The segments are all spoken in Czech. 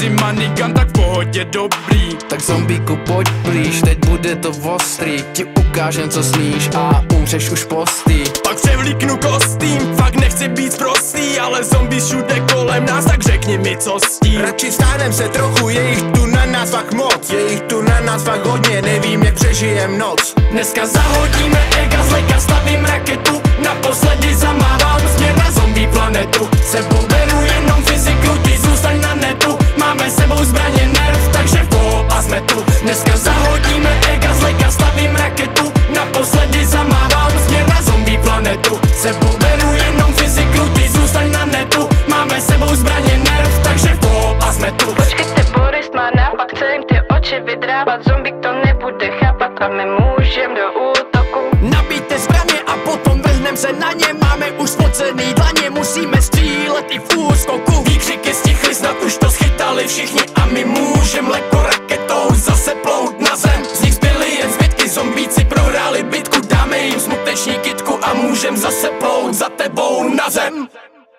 si manigant, tak v pohodě dobrý. Tak zombíku pojď blíž, teď bude to ostrý. Ti ukážem co sníš a umřeš už postý. Pak převlíknu kostým, fakt nechci být prostý, ale zombie všude kolem nás, tak řekni mi co s tím. Radši stáhnem se trochu, je jich tu na nás fakt moc. Je jich tu na nás fakt hodně, nevím jak přežijem noc. Dneska zahodíme ega, z leka stavím raketu. Naposledy zamávám směr na zombie planetu. Sebou beru jenom fyziku, ty zůstaň na netu. Máme sebou zbraně nerv, takže v a jsme tu. Dneska zahodíme ega, z leka stavím raketu. Naposledy zamávám směr na zombie planetu. Sebou beru jenom fyziku, ty zůstaň na netu. Máme sebou zbraně nerv, takže v a jsme tu. Počkejte, Boris má nápad, chce jim ty oči vydrávat. Zombík to nebude chápat a my můžem do útoku. Nabijte zbraně a potom vrhnem se na ně. Máme už spocený dlaně, musíme střílet i v úskoku. Výkřiky stichly, snad už to schytali všichni a my můžem lehko raketou zase plout na zem. Z nich zbyly jen zbytky, zombíci prohráli bitku. Dáme jim smuteční kytku a můžem zase plout za tebou na zem.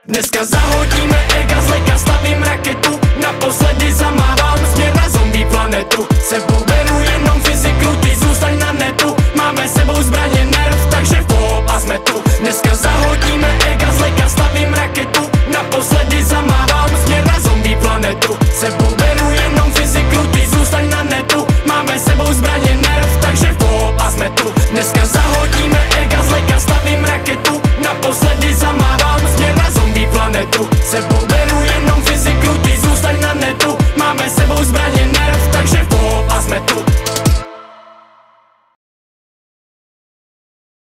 Dneska zahodíme ega, z leka stavím raketu. Naposledy zamávám směr na zombie planetu. Sebou beru jenom fyziku, ty zůstaň na netu. Máme sebou zbraně nerv, takže v a jsme tu. Dneska zahodíme ega, z leka stavím raketu. Naposledy zamávám směr na zombie planetu. Sebou beru jenom fyziku, ty zůstaň na netu. Máme sebou zbraně nerv, takže v a jsme tu. Dneska zahodíme ega, z leka stavím raketu. Naposledy zamávám směr na zombie planetu. Sebou beru jenom fyziku, ty zůstaň na netu. Máme sebou zbraně nerv, takže v a jsme tu.